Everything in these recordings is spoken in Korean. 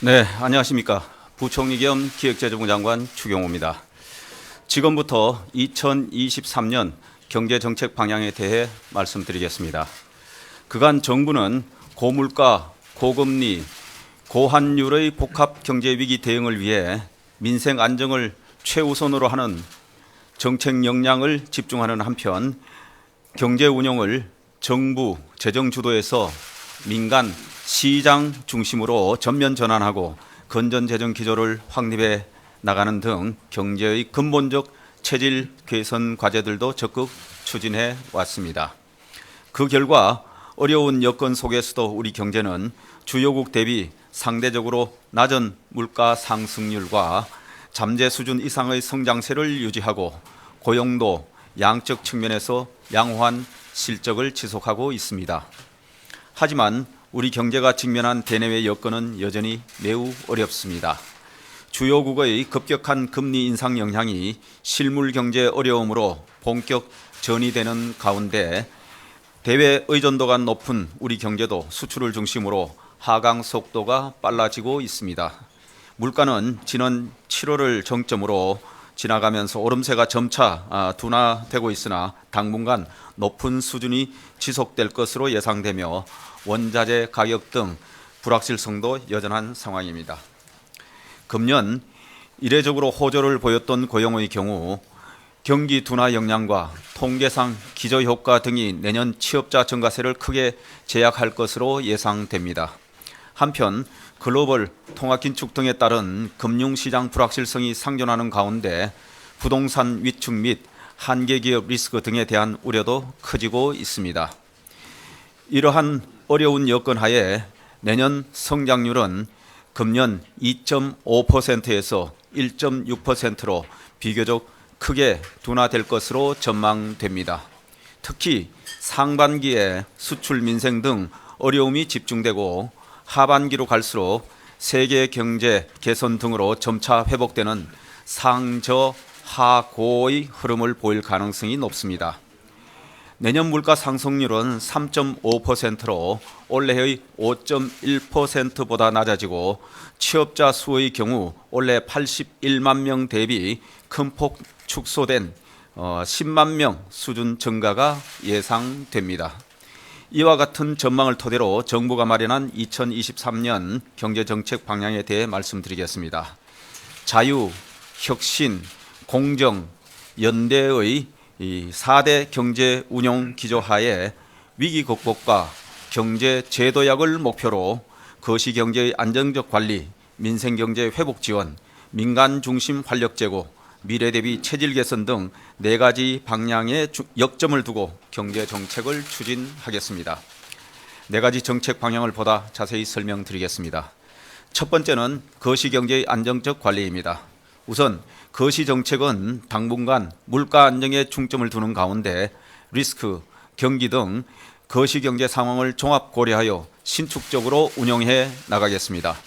네, 안녕하십니까. 부총리 겸 기획재정부 장관 추경호입니다. 지금부터 2023년 경제정책 방향에 대해 말씀드리겠습니다. 그간 정부는 고물가, 고금리, 고환율의 복합 경제위기 대응을 위해 민생 안정을 최우선으로 하는 정책 역량을 집중하는 한편 경제 운영을 정부 재정 주도에서 민간 시장 중심으로 전면 전환하고 건전 재정 기조를 확립해 나가는 등 경제의 근본적 체질 개선 과제들도 적극 추진해 왔습니다. 그 결과 어려운 여건 속에서도 우리 경제는 주요국 대비 상대적으로 낮은 물가 상승률과 잠재 수준 이상의 성장세를 유지하고 고용도 양적 측면에서 양호한 실적을 지속하고 있습니다. 하지만 우리 경제가 직면한 대내외 여건은 여전히 매우 어렵습니다. 주요국의 급격한 금리 인상 영향이 실물 경제 어려움으로 본격 전이되는 가운데 대외 의존도가 높은 우리 경제도 수출을 중심으로 하강 속도가 빨라지고 있습니다. 물가는 지난 7월을 정점으로 지나가면서 오름세가 점차 둔화되고 있으나 당분간 높은 수준이 지속될 것으로 예상되며 원자재 가격 등 불확실성도 여전한 상황입니다. 금년 이례적으로 호조를 보였던 고용의 경우 경기 둔화 영향과 통계상 기저효과 등이 내년 취업자 증가세를 크게 제약할 것으로 예상됩니다. 한편 글로벌 통화긴축 등에 따른 금융시장 불확실성이 상존하는 가운데 부동산 위축 및 한계기업 리스크 등에 대한 우려도 커지고 있습니다. 이러한 어려운 여건 하에 내년 성장률은 금년 2.5%에서 1.6%로 비교적 크게 둔화될 것으로 전망됩니다. 특히 상반기에 수출 민생 등 어려움이 집중되고 하반기로 갈수록 세계 경제 개선 등으로 점차 회복되는 상저하고의 흐름을 보일 가능성이 높습니다. 내년 물가 상승률은 3.5%로 올해의 5.1%보다 낮아지고 취업자 수의 경우 올해 81만 명 대비 큰 폭 축소된 10만 명 수준 증가가 예상됩니다. 이와 같은 전망을 토대로 정부가 마련한 2023년 경제정책 방향에 대해 말씀드리겠습니다. 자유, 혁신, 공정, 연대의 4대 경제 운용 기조 하에 위기 극복과 경제 제도약을 목표로 거시경제의 안정적 관리, 민생경제 회복 지원, 민간 중심 활력 제고, 미래 대비 체질 개선 등 4가지 방향에 역점을 두고 경제 정책을 추진하겠습니다. 4가지 정책 방향을 보다 자세히 설명드리겠습니다. 첫 번째는 거시경제의 안정적 관리입니다. 우선 거시정책은 당분간 물가 안정에 중점을 두는 가운데 리스크, 경기 등 거시경제 상황을 종합 고려하여 신축적으로 운영해 나가겠습니다.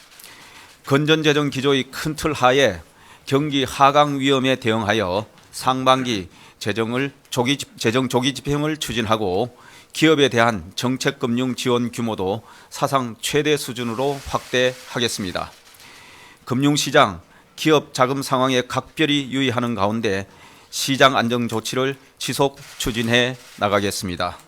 건전재정 기조의 큰 틀 하에 경기 하강 위험에 대응하여 상반기 재정 조기 집행을 추진하고 기업에 대한 정책금융 지원 규모도 사상 최대 수준으로 확대하겠습니다. 금융시장, 기업 자금 상황에 각별히 유의하는 가운데 시장 안정 조치를 지속 추진해 나가겠습니다.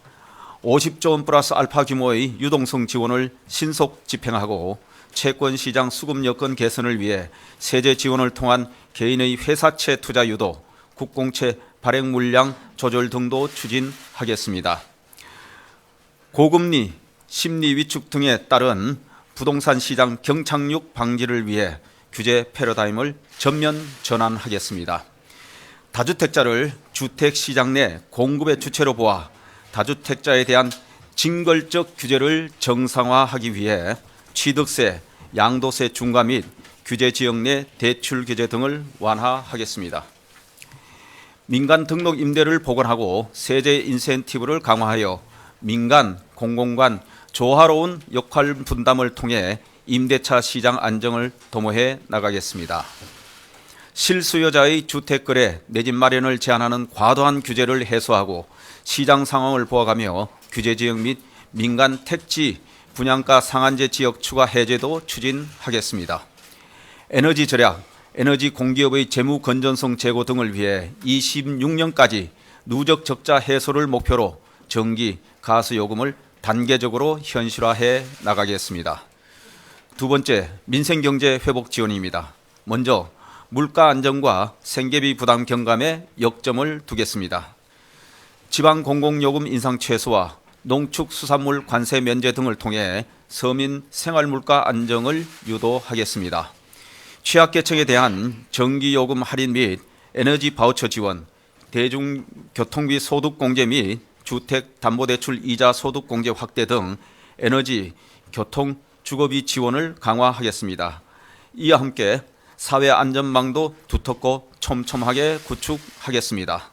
50조 원 플러스 알파 규모의 유동성 지원을 신속 집행하고 채권시장 수급 여건 개선을 위해 세제 지원을 통한 개인의 회사채 투자 유도, 국공채 발행 물량 조절 등도 추진하겠습니다. 고금리, 심리 위축 등에 따른 부동산 시장 경착륙 방지를 위해 규제 패러다임을 전면 전환하겠습니다. 다주택자를 주택시장 내 공급의 주체로 보아 다주택자에 대한 징벌적 규제를 정상화하기 위해 취득세, 양도세 중과 및 규제 지역 내 대출 규제 등을 완화하겠습니다. 민간 등록 임대를 복원하고 세제 인센티브를 강화하여 민간, 공공간 조화로운 역할 분담을 통해 임대차 시장 안정을 도모해 나가겠습니다. 실수요자의 주택 거래, 내 집 마련을 제한하는 과도한 규제를 해소하고 시장 상황을 보아가며 규제 지역 및 민간 택지 분양가 상한제 지역 추가 해제도 추진하겠습니다. 에너지 절약, 에너지 공기업의 재무 건전성 제고 등을 위해 26년까지 누적 적자 해소를 목표로 전기, 가스 요금을 단계적으로 현실화해 나가겠습니다. 두 번째, 민생경제 회복 지원입니다. 먼저 물가 안정과 생계비 부담 경감에 역점을 두겠습니다. 지방 공공요금 인상 최소화, 농축수산물 관세 면제 등을 통해 서민 생활물가 안정을 유도하겠습니다. 취약계층에 대한 전기요금 할인 및 에너지 바우처 지원, 대중교통비 소득 공제 및 주택담보대출 이자 소득 공제 확대 등 에너지, 교통, 주거비 지원을 강화하겠습니다. 이와 함께 사회 안전망도 두텁고 촘촘하게 구축하겠습니다.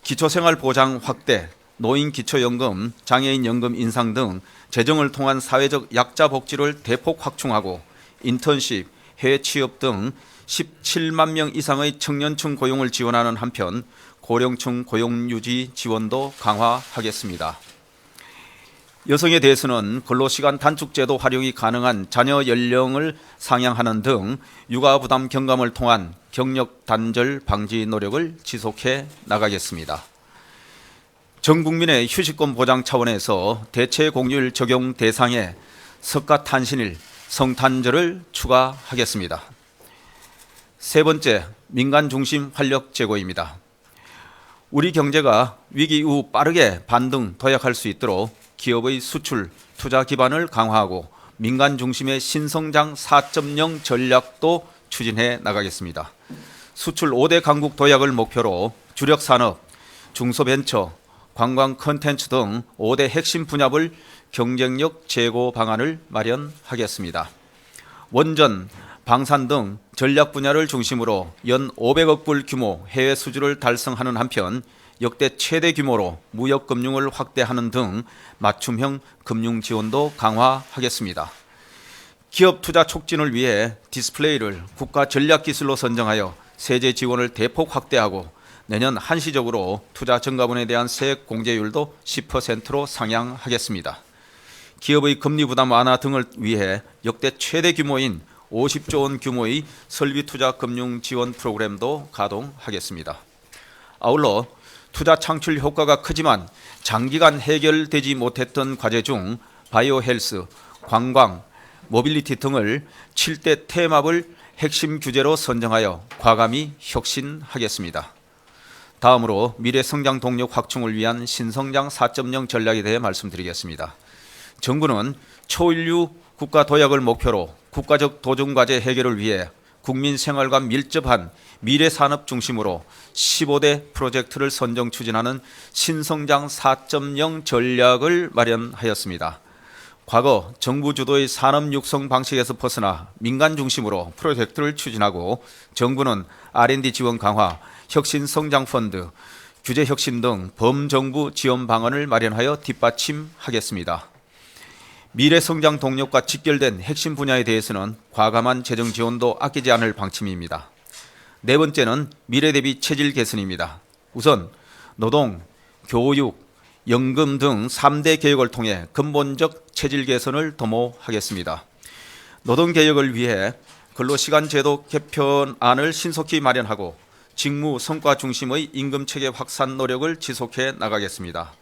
기초생활보장 확대, 노인기초연금, 장애인연금 인상 등 재정을 통한 사회적 약자 복지를 대폭 확충하고 인턴십, 해외 취업 등 17만 명 이상의 청년층 고용을 지원하는 한편 고령층 고용 유지 지원도 강화하겠습니다. 여성에 대해서는 근로시간 단축제도 활용이 가능한 자녀 연령을 상향하는 등 육아 부담 경감을 통한 경력 단절 방지 노력을 지속해 나가겠습니다. 전 국민의 휴식권 보장 차원에서 대체 공휴일 적용 대상에 석가탄신일, 성탄절을 추가하겠습니다. 세 번째, 민간 중심 활력 제고입니다. 우리 경제가 위기 이후 빠르게 반등 도약할 수 있도록 기업의 수출, 투자 기반을 강화하고 민간 중심의 신성장 4.0 전략도 추진해 나가겠습니다. 수출 5대 강국 도약을 목표로 주력 산업, 중소벤처, 관광 콘텐츠 등 5대 핵심 분야별 경쟁력 제고 방안을 마련하겠습니다. 원전, 방산 등 전략 분야를 중심으로 연 500억 불 규모 해외 수주를 달성하는 한편 역대 최대 규모로 무역금융을 확대하는 등 맞춤형 금융 지원도 강화하겠습니다. 기업 투자 촉진을 위해 디스플레이를 국가 전략기술로 선정하여 세제 지원을 대폭 확대하고 내년 한시적으로 투자 증가분에 대한 세액 공제율도 10%로 상향하겠습니다. 기업의 금리 부담 완화 등을 위해 역대 최대 규모인 50조 원 규모의 설비 투자 금융 지원 프로그램도 가동하겠습니다. 아울러 투자 창출 효과가 크지만 장기간 해결되지 못했던 과제 중 바이오 헬스, 관광, 모빌리티 등을 7대 테마별 핵심 규제로 선정하여 과감히 혁신하겠습니다. 다음으로 미래 성장 동력 확충을 위한 신성장 4.0 전략에 대해 말씀드리겠습니다. 정부는 초인류 국가 도약을 목표로 국가적 도중과제 해결을 위해 국민 생활과 밀접한 미래 산업 중심으로 15대 프로젝트를 선정 추진하는 신성장 4.0 전략을 마련하였습니다. 과거 정부 주도의 산업 육성 방식에서 벗어나 민간 중심으로 프로젝트를 추진하고 정부는 R&D 지원 강화, 혁신 성장 펀드, 규제 혁신 등 범정부 지원 방안을 마련하여 뒷받침하겠습니다. 미래 성장 동력과 직결된 핵심 분야에 대해서는 과감한 재정 지원도 아끼지 않을 방침입니다. 네 번째는 미래 대비 체질 개선입니다. 우선 노동, 교육, 연금 등 3대 개혁을 통해 근본적 체질 개선을 도모하겠습니다. 노동개혁을 위해 근로시간 제도 개편안을 신속히 마련하고 직무 성과 중심의 임금체계 확산 노력을 지속해 나가겠습니다.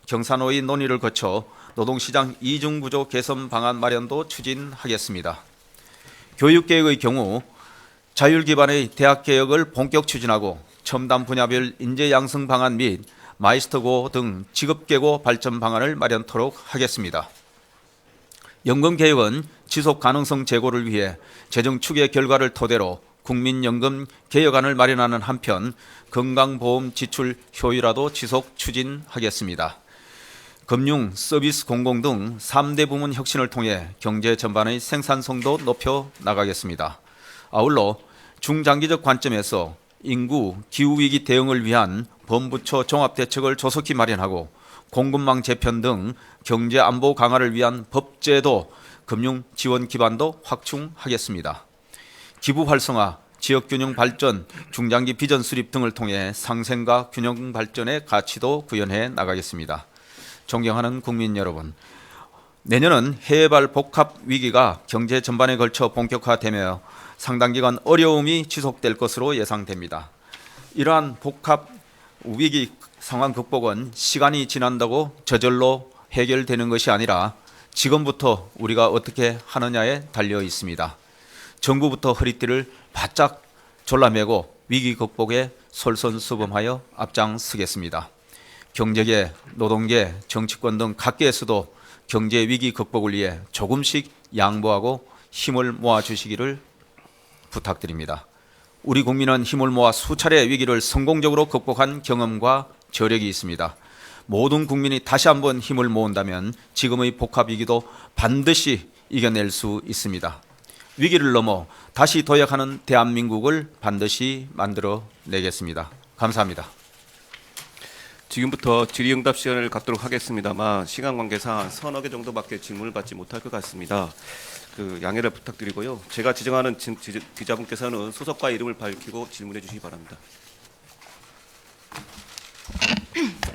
경사노의 논의를 거쳐 노동시장 이중구조 개선 방안 마련도 추진하겠습니다. 교육개혁의 경우 자율 기반의 대학개혁을 본격 추진하고 첨단 분야별 인재 양성 방안 및 마이스터고 등 직업계고 발전 방안을 마련토록 하겠습니다. 연금개혁은 지속가능성 제고를 위해 재정 추계 결과를 토대로 국민연금 개혁안을 마련하는 한편 건강보험 지출 효율화도 지속 추진하겠습니다. 금융, 서비스 공공 등 3대 부문 혁신을 통해 경제 전반의 생산성도 높여 나가겠습니다. 아울러 중장기적 관점에서 인구, 기후위기 대응을 위한 범부처 종합대책을 조속히 마련하고 공급망 재편 등 경제안보 강화를 위한 법제도, 금융 지원 기반도 확충하겠습니다. 기부 활성화, 지역균형 발전, 중장기 비전 수립 등을 통해 상생과 균형 발전의 가치도 구현해 나가겠습니다. 존경하는 국민 여러분, 내년은 해외발 복합 위기가 경제 전반에 걸쳐 본격화되며 상당 기간 어려움이 지속될 것으로 예상됩니다. 이러한 복합 위기 상황 극복은 시간이 지난다고 저절로 해결되는 것이 아니라 지금부터 우리가 어떻게 하느냐에 달려 있습니다. 정부부터 허리띠를 바짝 졸라매고 위기 극복에 솔선수범하여 앞장서겠습니다. 경제계, 노동계, 정치권 등 각계에서도 경제 위기 극복을 위해 조금씩 양보하고 힘을 모아주시기를 부탁드립니다. 우리 국민은 힘을 모아 수차례 위기를 성공적으로 극복한 경험과 저력이 있습니다. 모든 국민이 다시 한번 힘을 모은다면 지금의 복합 위기도 반드시 이겨낼 수 있습니다. 위기를 넘어 다시 도약하는 대한민국을 반드시 만들어내겠습니다. 감사합니다. 지금부터 질의응답 시간을 갖도록 하겠습니다만 시간 관계상 서너 개 정도밖에 질문을 받지 못할 것 같습니다. 양해를 부탁드리고요. 제가 지정하는 기자분께서는 소속과 이름을 밝히고 질문해 주시기 바랍니다.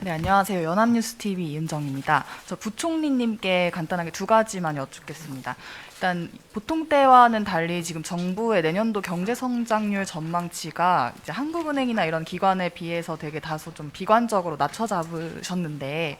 네, 안녕하세요. 연합뉴스TV 이은정입니다. 저 부총리님께 간단하게 두 가지만 여쭙겠습니다. 일단 보통 때와는 달리 지금 정부의 내년도 경제성장률 전망치가 이제 한국은행이나 이런 기관에 비해서 되게 다소 좀 비관적으로 낮춰 잡으셨는데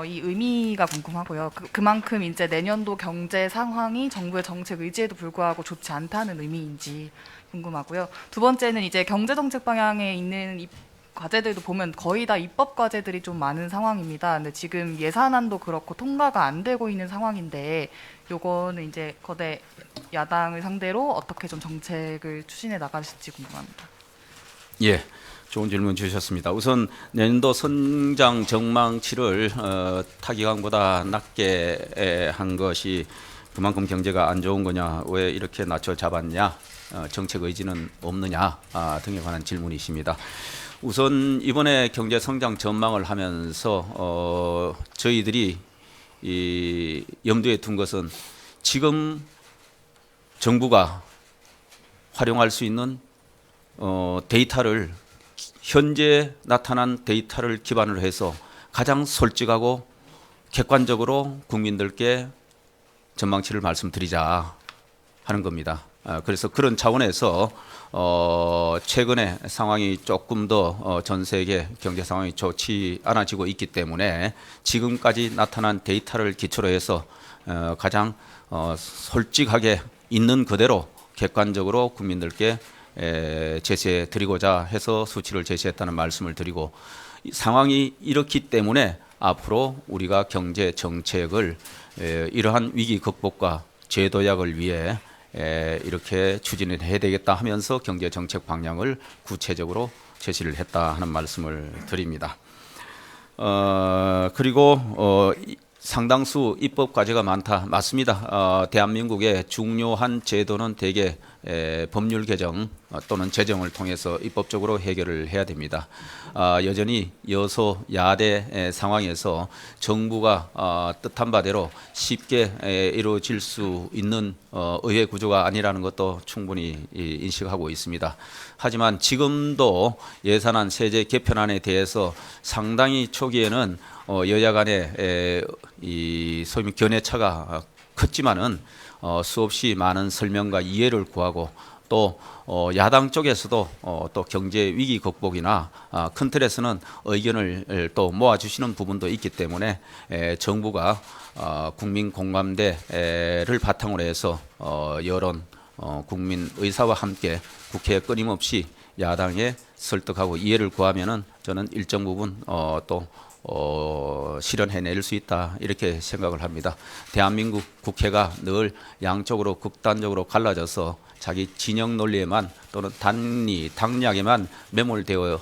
이 의미가 궁금하고요. 그만큼 이제 내년도 경제 상황이 정부의 정책 의지에도 불구하고 좋지 않다는 의미인지 궁금하고요. 두 번째는 이제 경제정책 방향에 있는 이 과제들도 보면 거의 다 입법 과제들이 좀 많은 상황입니다. 근데 지금 예산안도 그렇고 통과가 안 되고 있는 상황인데 요거는 이제 거대 야당을 상대로 어떻게 좀 정책을 추진해 나가실지 궁금합니다. 예, 좋은 질문 주셨습니다. 우선 내년도 성장 전망치를 타기강보다 낮게 한 것이 그만큼 경제가 안 좋은 거냐, 왜 이렇게 낮춰 잡았냐, 정책 의지는 없느냐 등에 관한 질문이십니다. 우선 이번에 경제 성장 전망을 하면서 저희들이 염두에 둔 것은 지금 정부가 활용할 수 있는 데이터를 현재 나타난 데이터를 기반으로 해서 가장 솔직하고 객관적으로 국민들께 전망치를 말씀드리자 하는 겁니다. 그래서 그런 차원에서 최근에 상황이 조금 더 전 세계 경제 상황이 좋지 않아지고 있기 때문에 지금까지 나타난 데이터를 기초로 해서 가장 솔직하게 있는 그대로 객관적으로 국민들께 제시해 드리고자 해서 수치를 제시했다는 말씀을 드리고, 상황이 이렇기 때문에 앞으로 우리가 경제 정책을 이러한 위기 극복과 재도약을 위해 이렇게 추진을 해야 되겠다 하면서 경제 정책 방향을 구체적으로 제시를 했다 하는 말씀을 드립니다. 그리고 상당수 입법 과제가 많다. 맞습니다. 대한민국의 중요한 제도는 대개 법률 개정 또는 제정을 통해서 입법적으로 해결을 해야 됩니다. 여전히 여소야대 상황에서 정부가 뜻한 바대로 쉽게 이루어질 수 있는 의회 구조가 아니라는 것도 충분히 인식하고 있습니다. 하지만 지금도 예산안 세제 개편안에 대해서 상당히 초기에는 여야 간의 이 소위 견해차가 컸지만은 수없이 많은 설명과 이해를 구하고 또 야당 쪽에서도 또 경제 위기 극복이나 큰 틀에서는 의견을 또 모아주시는 부분도 있기 때문에 정부가 국민 공감대를 바탕으로 해서 여론, 국민 의사와 함께 국회에 끊임없이 야당에 설득하고 이해를 구하면은 저는 일정 부분 또 실현해낼 수 있다 이렇게 생각을 합니다. 대한민국 국회가 늘 양쪽으로 극단적으로 갈라져서 자기 진영 논리에만 또는 당략에만 매몰되어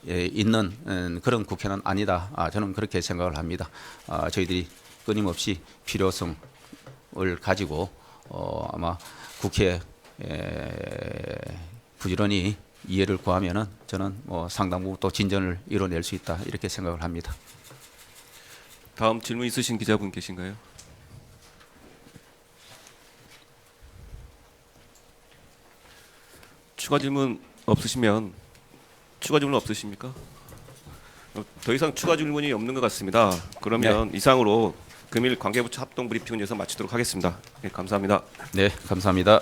있는 그런 국회는 아니다. 저는 그렇게 생각을 합니다. 저희들이 끊임없이 필요성을 가지고 아마 국회에 부지런히 이해를 구하면은 저는 상당 부분 또 진전을 이뤄낼 수 있다 이렇게 생각을 합니다. 다음 질문 있으신 기자분 계신가요? 추가 질문 없으십니까? 더 이상 추가 질문이 없는 것 같습니다. 그러면 네. 이상으로 금일 관계부처 합동 브리핑은 여기서 마치도록 하겠습니다. 네, 감사합니다. 네, 감사합니다.